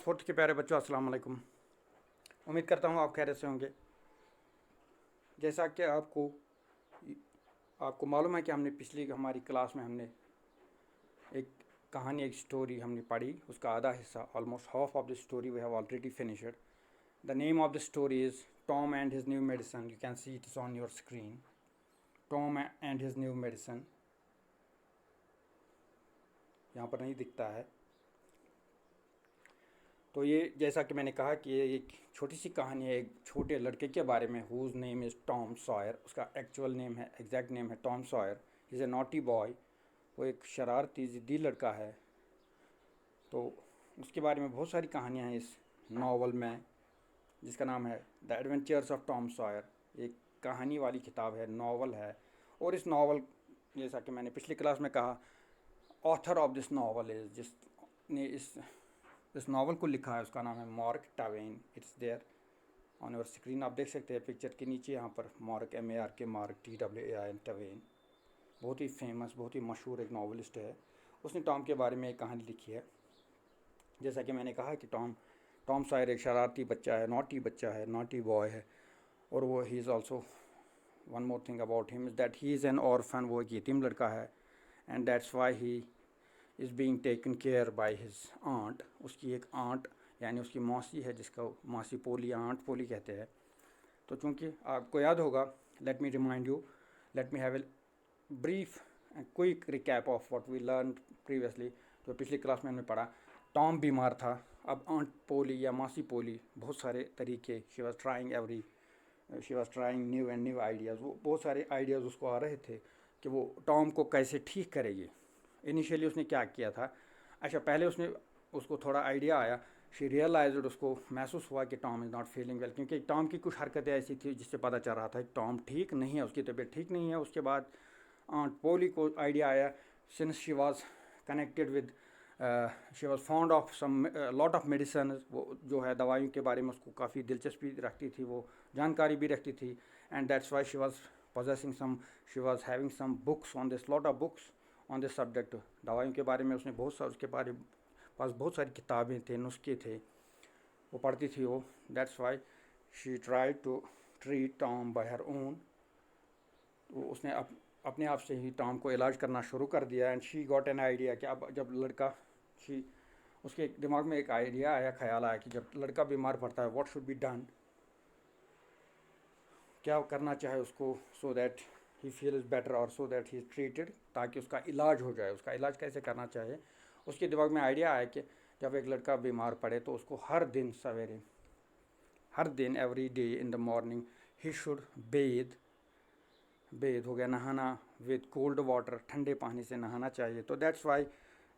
Class fourth के प्यारे बच्चों, अस्सलाम वालेकुम। उम्मीद करता हूँ आप खैरियत से होंगे। जैसा कि आपको आपको मालूम है कि हमने पिछली हमारी क्लास में हमने एक कहानी, एक स्टोरी हमने पढ़ी। उसका आधा हिस्सा, almost half of the story we have already finished. The name of the story is Tom and his new medicine. You can see it is on your screen. Tom and his new medicine यहाँ पर नहीं दिखता है। तो ये जैसा कि मैंने कहा कि ये एक छोटी सी कहानी है एक छोटे लड़के के बारे में, whose name is Tom Sawyer. उसका एक्चुअल नेम है, एग्जैक्ट नेम है Tom Sawyer. Is a naughty boy. वो एक शरारती ज़िद्दी लड़का है। तो उसके बारे में बहुत सारी कहानियाँ हैं इस नावल में, जिसका नाम है the adventures of Tom Sawyer. एक कहानी वाली किताब है, नावल है। और इस नावल, जैसा कि मैंने पिछली क्लास में कहा, author of this novel is, जिसने इस नावल को लिखा है, उसका नाम है Mark Twain. It's there on your screen. आप देख सकते हैं पिक्चर के नीचे यहाँ पर Mark, MARK, Mark TWAIN, Twain. बहुत ही फेमस, बहुत ही मशहूर एक नावलिस्ट है। उसने टॉम के बारे में एक कहानी लिखी है। जैसा कि मैंने कहा कि टॉम सॉयर एक शरारती बच्चा है, नॉटी बच्चा है, नॉटी बॉय है। और वो he is also, one more thing about him is that he is an orphan. वो एक यतीम लड़का है। And that's why he is being taken care by his aunt. उसकी एक आंट यानी उसकी मौसी है, जिसका मासी पोली, आंट पोली कहते हैं। तो चूँकि आपको याद होगा, let me remind you, let me have a brief and quick recap of what we learn previously. जो पिछली क्लास में हमने पढ़ा, टॉम बीमार था। अब आंट पोली या मासी पोली बहुत सारे तरीके, she was trying new and new ideas. वो बहुत सारे आइडियाज़ उसको आ रहे थे कि वो टॉम को कैसे ठीक करेगी। इनिशियली उसने क्या किया था, अच्छा पहले उसको थोड़ा आइडिया आया। शी रियलाइज्ड, उसको महसूस हुआ कि Tom is not feeling well, क्योंकि टॉम की कुछ हरकतें ऐसी थी जिससे पता चल रहा था कि टॉम ठीक नहीं है, उसकी तबीयत ठीक नहीं है। उसके बाद आंट पोली को आइडिया आया, since she was connected with, she was found of some lot of medicine. वो जो है दवाइयों के बारे में उसको काफ़ी दिलचस्पी रखती थी, वो जानकारी भी रखती थी। And that's why she was possessing some, she was having some books on this, lot of books on this subject. दवाइयों के बारे में उसने बहुत सारे, उसके बारे पास बहुत सारी किताबें थे, नुस्खे थे, वो पढ़ती थी वो। That's why she try to treat Tom by her own. तो उसने अपने आप से ही टॉम को इलाज करना शुरू कर दिया। And she got an idea कि अब जब लड़का, शी उसके दिमाग में एक आइडिया आया, ख्याल आया कि जब लड़का बीमार पड़ता है, व्हाट शुड बी डन, क्या करना चाहे उसको, so that he feels better और so that he is treated, ताकि उसका इलाज हो जाए। उसका इलाज कैसे करना चाहिए, उसके दिमाग में आइडिया आया कि जब एक लड़का बीमार पड़े तो उसको हर दिन सवेरे, हर दिन, every day in the morning, he should bathe हो गया नहाना, विद कोल्ड वाटर, ठंडे पानी से नहाना चाहिए। तो that's why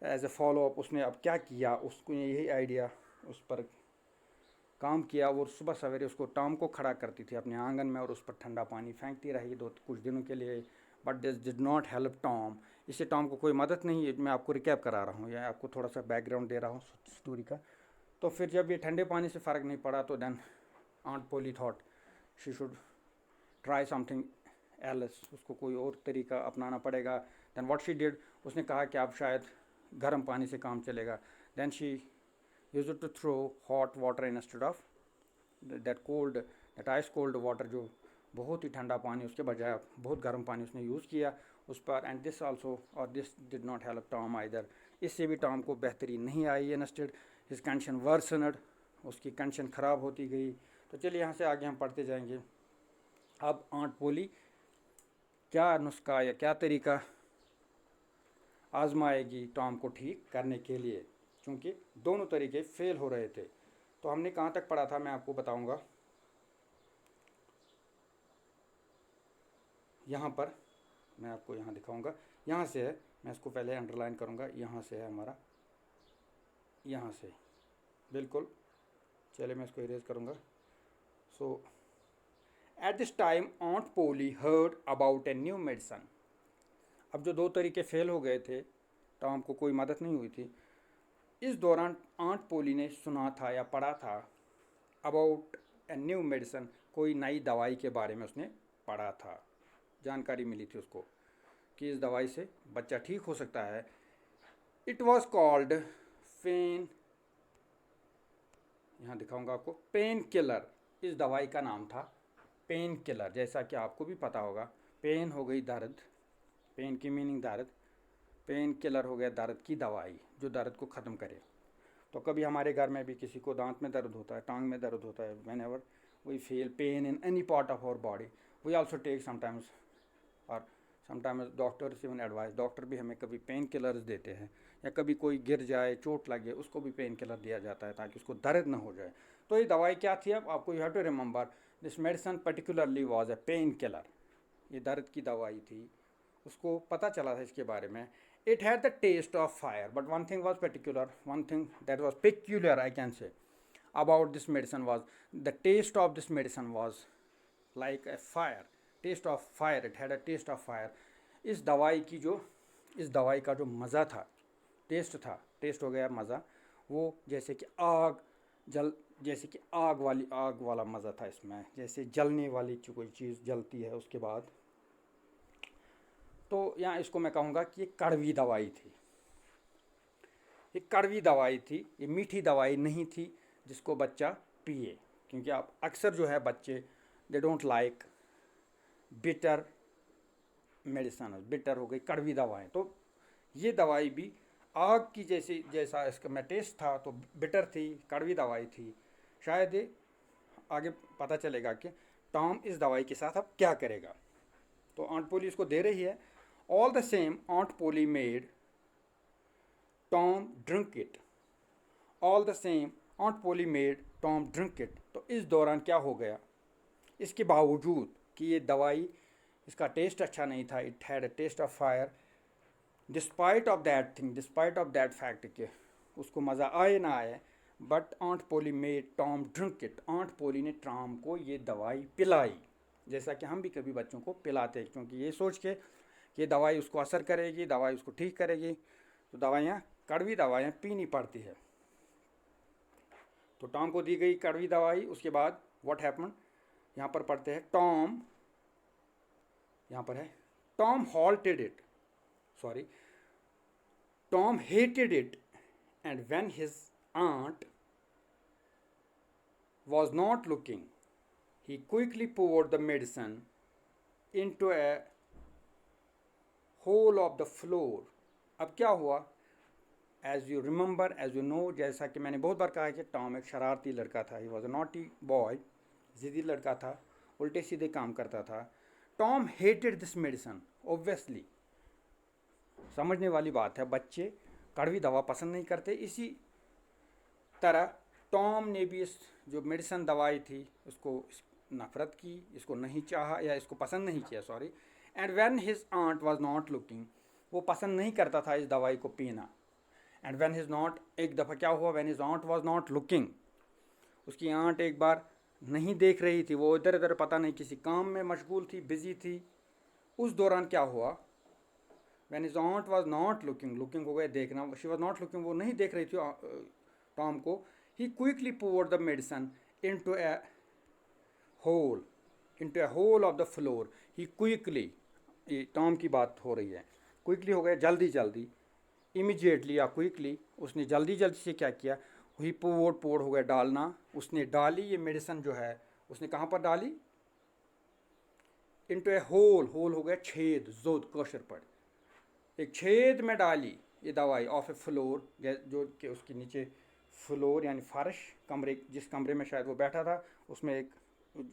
as a follow up उसने अब क्या किया, उसको यही आइडिया, उस पर काम किया। वो सुबह सवेरे उसको, टॉम को खड़ा करती थी अपने आंगन में और उस पर ठंडा पानी फेंकती रही कुछ दिनों के लिए। But this did not help Tom. इससे टॉम को कोई मदद नहीं है। मैं आपको रिकैप करा रहा हूँ या आपको थोड़ा सा बैकग्राउंड दे रहा हूँ स्टोरी का। तो फिर जब ये ठंडे पानी से फ़र्क नहीं पड़ा, तो then aunt Polly thought she should try something else. उसको कोई और तरीका अपनाना पड़ेगा। देन व्हाट शी डिड, उसने कहा कि अब शायद गर्म पानी से काम चलेगा। Then she used to throw hot water instead of that ice cold water, जो बहुत ही ठंडा पानी, उसके बजाय बहुत गर्म पानी उसने यूज़ किया उस पर। एंड दिस आल्सो, और this did not help Tom either. इससे भी टॉम को बेहतरी नहीं आई। इंस्टेड हिज कंडीशन वर्सनड, उसकी कंडीशन ख़राब होती गई। तो चलिए यहाँ से आगे हम पढ़ते जाएंगे। अब आंट पोली क्या नुस्खा या क्या तरीका आजमाएगी टॉम को ठीक करने के लिए, क्योंकि दोनों तरीके फेल हो रहे थे। तो हमने कहाँ तक पढ़ा था मैं आपको बताऊंगा। यहाँ पर मैं आपको यहाँ दिखाऊंगा। यहाँ से है, मैं इसको पहले अंडरलाइन करूँगा। यहाँ से है हमारा, यहाँ से बिल्कुल। चलिए मैं इसको इरेज करूँगा। So at this time aunt Polly heard about a new medicine. अब जो दो तरीके फेल हो गए थे, टॉम को कोई मदद नहीं हुई थी, इस दौरान आंट पोली ने सुना था या पढ़ा था अबाउट ए न्यू मेडिसन, कोई नई दवाई के बारे में उसने पढ़ा था, जानकारी मिली थी उसको कि इस दवाई से बच्चा ठीक हो सकता है। इट वॉज कॉल्ड फेन यहाँ दिखाऊंगा आपको, पेन किलर इस दवाई का नाम था, पेन किलर। जैसा कि आपको भी पता होगा, पेन हो गई दर्द, पेन की मीनिंग दर्द, पेन किलर हो गया दर्द की दवाई जो दर्द को ख़त्म करे। तो कभी हमारे घर में भी किसी को दांत में दर्द होता है, टांग में दर्द होता है, whenever we feel pain in any part of our body, we also take sometimes, और sometimes doctors even advise, doctor भी हमें कभी पेन किलर्स देते हैं, या कभी कोई गिर जाए, चोट लगे, उसको भी पेन किलर दिया जाता है ताकि उसको दर्द ना हो जाए। तो ये दवाई क्या थी, अब आपको you have to remember this medicine particularly was a pain killer, ये दर्द की दवाई थी, उसको पता चला था इसके बारे में। It had the taste of fire, but one thing was particular, one thing that was peculiar I can say about this medicine was the taste of this medicine was like a fire, taste of fire, it had a taste of fire। इस दवाई का जो मज़ा था, test था, test हो गया मज़ा, वो जैसे कि जैसे कि आग वाला मज़ा था इसमें, जैसे जलने वाली कोई चीज़ जलती है उसके बाद। तो यहाँ इसको मैं कहूँगा कि ये कड़वी दवाई थी, ये कड़वी दवाई थी, ये मीठी दवाई नहीं थी जिसको बच्चा पिए, क्योंकि आप अक्सर जो है बच्चे they don't like bitter medicine, bitter हो गई कड़वी दवाएं। तो ये दवाई भी आग की जैसा इसका में टेस्ट था, तो बिटर थी, कड़वी दवाई थी। शायद ये आगे पता चलेगा कि टॉम इस दवाई के साथ अब क्या करेगा। तो आंट पोली इसको दे रही है। All the same aunt Polly made Tom drink it, all the same aunt Polly made Tom drink it. तो इस दौरान क्या हो गया, इसके बावजूद कि ये दवाई, इसका टेस्ट अच्छा नहीं था, it had a taste of fire, despite of that thing, despite of that fact कि उसको मज़ा आए ना आए, but aunt Polly made Tom drink it, aunt Polly ने टॉम को ये दवाई पिलाई, जैसा कि हम भी कभी बच्चों को पिलाते हैं, क्योंकि ये सोच के कि ये दवाई उसको असर करेगी, दवाई उसको ठीक करेगी। तो दवाइयाँ, कड़वी दवाइयाँ पीनी पड़ती है। तो टॉम को दी गई कड़वी दवाई, उसके बाद व्हाट हैपन, यहाँ पर पढ़ते हैं टॉम, यहाँ पर है Tom halted it, sorry, Tom hated it, and when his aunt was not looking, he quickly poured the medicine into a hole of the floor। अब क्या हुआ, as you remember, as you know, जैसा कि मैंने बहुत बार कहा है कि टॉम एक शरारती लड़का था, he was a naughty boy, ज़िद्दी लड़का था, उल्टे सीधे काम करता था। Tom hated this medicine, obviously समझने वाली बात है, बच्चे कड़वी दवा पसंद नहीं करते। इसी तरह टॉम ने भी इस जो मेडिसन दवाई थी उसको नफ़रत की, इसको नहीं चाहा या इसको पसंद नहीं किया, sorry. And when his aunt was not looking, वो पसंद नहीं करता था इस दवाई को पीना। एंड व्हेन हिज नॉट, एक दफ़ा क्या हुआ, when his aunt was not looking, उसकी आंट एक बार नहीं देख रही थी, वो इधर इधर पता नहीं किसी काम में मशगूल थी, बिजी थी। उस दौरान क्या हुआ, when his aunt was not looking, looking हो गया देखना, शी वाज नॉट लुकिंग, वो नहीं देख रही थी टॉम को, he quickly poured the medicine into a hole, into a hole of the floor. He quickly, ये टॉम की बात हो रही है, क्विकली हो गया जल्दी जल्दी, इमीडिएटली या क्विकली, उसने जल्दी जल्दी से क्या किया, ही पोर्ड हो गया डालना, उसने डाली ये मेडिसिन जो है, उसने कहाँ पर डाली, इनटू ए होल, होल हो गया छेद, जोद कोशर पर, एक छेद में डाली ये दवाई, ऑफ ए फ्लोर, जो कि उसके नीचे फ्लोर यानी फर्श, कमरे, जिस कमरे में शायद वो बैठा था उसमें एक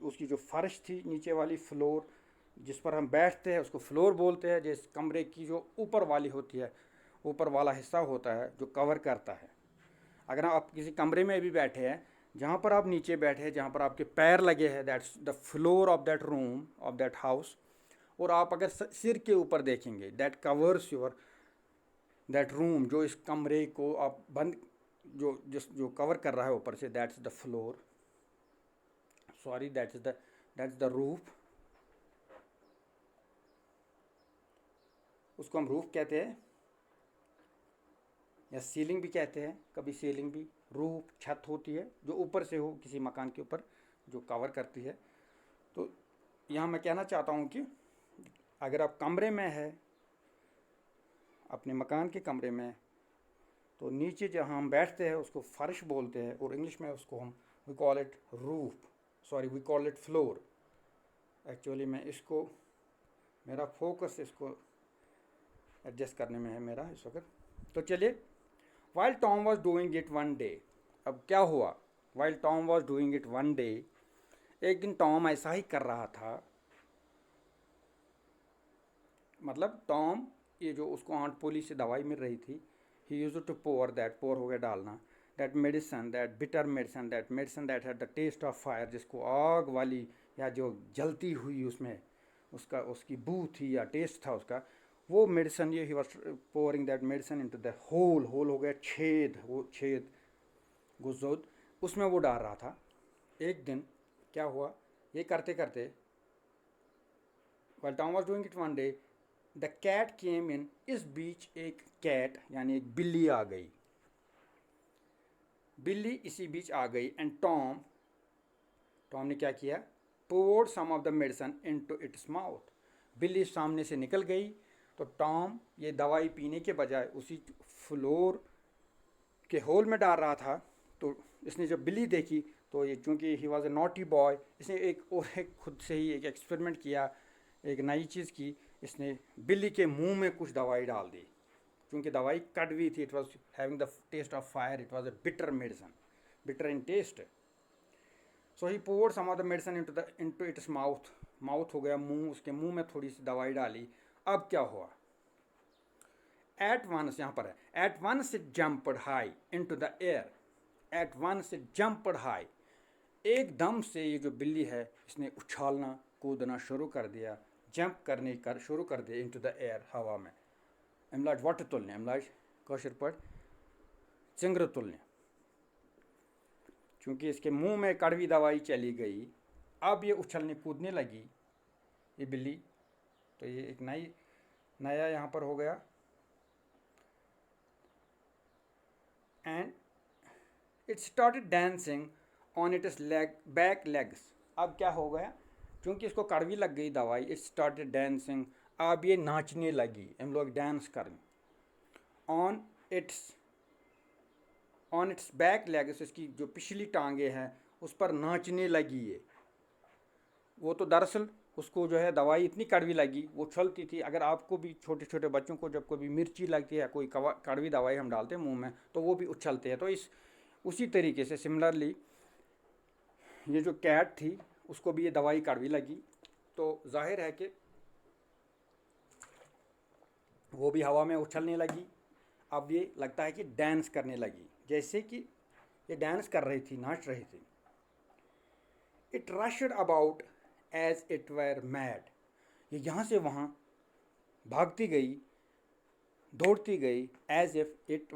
उसकी जो फर्श थी नीचे वाली, फ्लोर जिस पर हम बैठते हैं उसको फ्लोर बोलते हैं, जिस कमरे की जो ऊपर वाली होती है, ऊपर वाला हिस्सा होता है जो कवर करता है। अगर आप किसी कमरे में भी बैठे हैं, जहाँ पर आप नीचे बैठे हैं, जहाँ पर आपके पैर लगे हैं, that's the floor of that room, of that house. और आप अगर सिर के ऊपर देखेंगे, that covers your that room, जो इस कमरे को आप बंद, जो कवर कर रहा है ऊपर से, that's the floor, sorry, that's the roof, उसको हम रूफ कहते हैं या सीलिंग भी कहते हैं, कभी सीलिंग भी, रूफ छत होती है जो ऊपर से हो किसी मकान के ऊपर, जो कवर करती है। तो यहाँ मैं कहना चाहता हूँ कि अगर आप कमरे में है, अपने मकान के कमरे में, तो नीचे जहाँ हम बैठते हैं उसको फर्श बोलते हैं, और इंग्लिश में उसको हम we call it roof, sorry we call it floor. Actually मैं इसको, मेरा फोकस इसको एडजस्ट करने में है मेरा इस वक्त। तो चलिए, while Tom was doing it one day, अब क्या हुआ, while Tom was doing it one day, एक दिन टॉम ऐसा ही कर रहा था। मतलब टॉम, ये जो उसको आंट पोली से दवाई मिल रही थी, he use to pour that, pour हो गया डालना, that medicine, that bitter medicine, that medicine that had the taste of fire, जिसको आग वाली या जो जलती हुई उसमें उसका उसकी बू थी या टेस्ट था उसका, वो मेडिसन, ये he was pouring that medicine into the hole, hole हो गया छेद, वो छेद गुजोद, उसमें वो डाल रहा था। एक दिन क्या हुआ, ये करते करते, while Tom was doing it one day, the cat came in, इस बीच एक कैट यानी एक बिल्ली आ गई, बिल्ली इसी बीच आ गई, एंड टॉम, टॉम ने क्या किया, poured some of the medicine into its mouth, बिल्ली सामने से निकल गई, तो टॉम ये दवाई पीने के बजाय उसी फ्लोर के होल में डाल रहा था। तो इसने जब बिल्ली देखी, तो ये चूँकि he was a naughty boy, इसने एक खुद से ही एक एक्सपेरिमेंट किया, एक नई चीज़ की, इसने बिल्ली के मुंह में कुछ दवाई डाल दी, क्योंकि दवाई कड़वी थी, it was having the taste of fire, it was a bitter medicine, bitter in taste. So he poured some of the medicine into its mouth, mouth हो गया मुंह, उसके मुंह में थोड़ी सी दवाई डाली। अब क्या हुआ, एट वंस, यहाँ पर है, at once it jumped high into the air, at once it jumped high, एकदम से ये जो बिल्ली है इसने उछालना कूदना शुरू कर दिया, जंप करने कर शुरू कर दिया इनटू द एयर, हवा में। अमलाज वाटर तुलने, अमलाज कौशर पर चिंगर तुलने, चूँकि इसके मुंह में कड़वी दवाई चली गई, अब ये उछलने कूदने लगी ये बिल्ली। तो ये एक नया यहाँ पर हो गया, and it started dancing on it's leg back legs. अब क्या हो गया, क्योंकि इसको कड़वी लग गई दवाई, इट स्टार्टेड डांसिंग, अब ये नाचने लगी, हम लोग डांस करें, ऑन इट्स बैक लेग्स, इसकी जो पिछली टांगे हैं उस पर नाचने लगी ये। वो तो दरअसल उसको जो है दवाई इतनी कड़वी लगी, वो उछलती थी। अगर आपको भी, छोटे छोटे बच्चों को जब कभी मिर्ची लगती है, कोई कड़वी दवाई हम डालते हैं मुंह में, तो वो भी उछलते हैं। तो उसी तरीके से सिमिलरली ये जो कैट थी उसको भी ये दवाई कड़वी लगी, तो जाहिर है कि वो भी हवा में उछलने लगी। अब ये लगता है कि डांस करने लगी, जैसे कि ये डांस कर रही थी, नाच रही थी। It rushed about as it were mad, ये यहाँ से वहाँ भागती गई, दौड़ती गई, as if it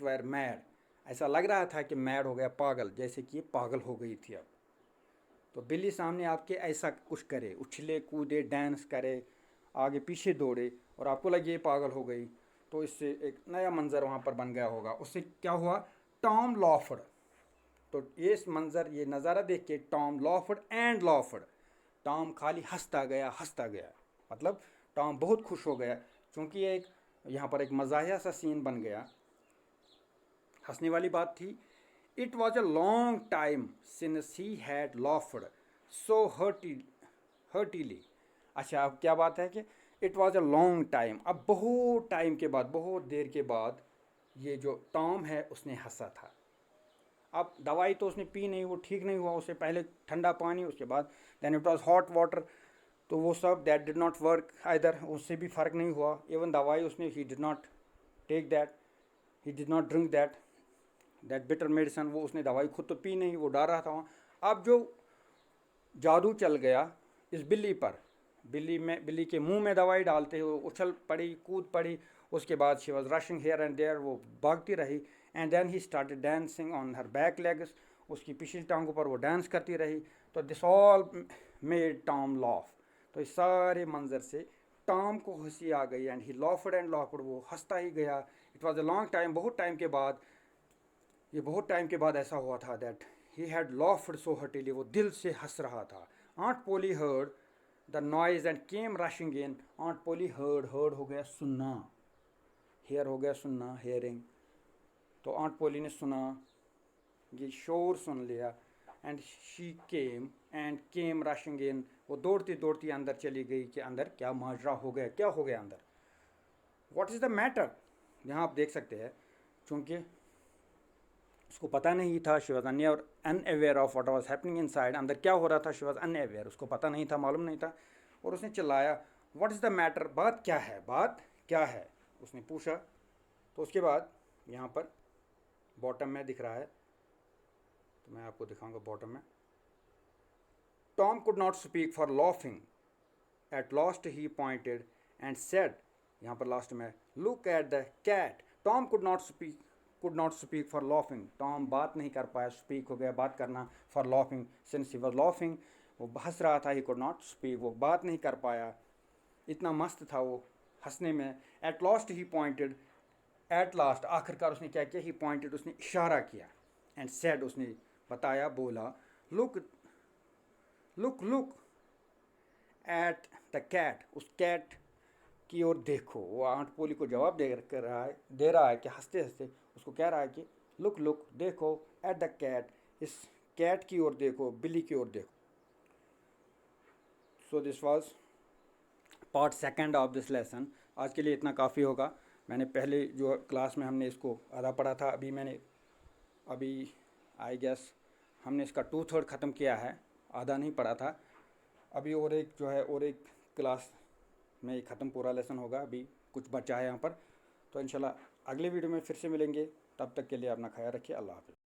were mad, ऐसा लग रहा था कि मैड हो गया, पागल, जैसे कि ये पागल हो गई थी। अब तो बिल्ली सामने आपके ऐसा कुछ करे, उछले कूदे डांस करे, आगे पीछे दौड़े, और आपको लगे ये पागल हो गई, तो इससे एक नया मंज़र वहाँ पर बन गया होगा। उससे क्या हुआ, टॉम लॉफड, तो ये इस मंज़र, ये नज़ारा देख के टॉम लॉफड एंड लॉफड, टॉम खाली हंसता गया, हंसता गया, मतलब टॉम बहुत खुश हो गया, क्योंकि ये एक यहाँ पर एक मज़ाहिया सा सीन बन गया, हंसने वाली बात थी। It was a long time since he had laughed so heartily. अच्छा, अब क्या बात है कि it was a long time, अब बहुत टाइम के बाद, बहुत देर के बाद ये जो टॉम है उसने हंसा था। अब दवाई तो उसने पी नहीं, वो ठीक नहीं हुआ, उससे पहले ठंडा पानी, उसके बाद then it was hot water, तो वो सब that did not work either, उससे भी फ़र्क नहीं हुआ। इवन दवाई उसने, he did not take that, he did not drink that bitter medicine, वो उसने दवाई खुद तो पी नहीं, वो डर रहा था वहाँ। अब जो जादू चल गया इस बिल्ली पर, बिल्ली के मुंह में दवाई डालते हुए उछल पड़ी, कूद पड़ी, उसके बाद she was rushing here and there, वो भागती रही, and then he started dancing on her back legs, उसकी पिछली टांगों पर वो डांस करती रही। तो this all made Tom laugh, तो इस सारे मंजर से टॉम को हंसी आ गई, एंड ही लॉफड एंड लॉफड, वो हंसता ही गया। It was a long time, बहुत टाइम के बाद, ये बहुत टाइम के बाद ऐसा हुआ था दैट ही हैड लॉफड सो हर्टिली, वो दिल से हंस रहा था। Aunt Polly heard the noise and came rushing in, aunt Polly heard हो गया सुनना, हेयर हो गया सुनना, हेयरिंग। तो आंट पोली ने सुना, ये शोर सुन लिया। एंड शी केम रशिंग इन, वो दौड़ती दौड़ती अंदर चली गई कि अंदर क्या माजरा हो गया, क्या हो गया अंदर, व्हाट इज़ द मैटर। यहाँ आप देख सकते हैं, चूँकि उसको पता नहीं था, she was unaware of what was happening inside, अंदर क्या हो रहा था, शी वॉज अनअवेयर, उसको पता नहीं था, मालूम नहीं था। और उसने चिल्लाया, व्हाट इज़ द मैटर, बात क्या है, बात क्या है, उसने पूछा। तो उसके बाद यहाँ पर बॉटम में दिख रहा है, तो मैं आपको दिखाऊंगा बॉटम में। Tom could not speak for laughing, at last he pointed and said, यहाँ पर लास्ट में, look at the cat. Tom could not speak for laughing, Tom बात नहीं कर पाया, स्पीक हो गया बात करना, for laughing, since he was laughing, वो हंस रहा था, ही कुड नॉट स्पीक, वो बात नहीं कर पाया, इतना मस्त था वो हंसने में। Eight last he pointed, at last आखिरकार उसने क्या किया, ही पॉइंटेड, उसने इशारा किया, एंड सेड, उसने बताया, बोला, look look look at the cat, उस कैट की ओर देखो। वो आंट पोली को जवाब दे रहा है कि हंसते हंसते उसको कह रहा है कि लुक लुक देखो, एट द कैट, इस कैट की ओर देखो, बिल्ली की ओर देखो। So this was part second of this lesson. आज के लिए इतना काफ़ी होगा। मैंने पहले जो क्लास में हमने इसको आधा पढ़ा था, अभी आई गेस हमने इसका 2/3 ख़त्म किया है, आधा नहीं पढ़ा था। अभी और एक जो है, और एक क्लास में ये ख़त्म पूरा लेसन होगा, अभी कुछ बचा है यहाँ पर। तो इंशाल्लाह अगले वीडियो में फिर से मिलेंगे, तब तक के लिए अपना ख्याल रखिए, अल्लाह हाफ़िज़।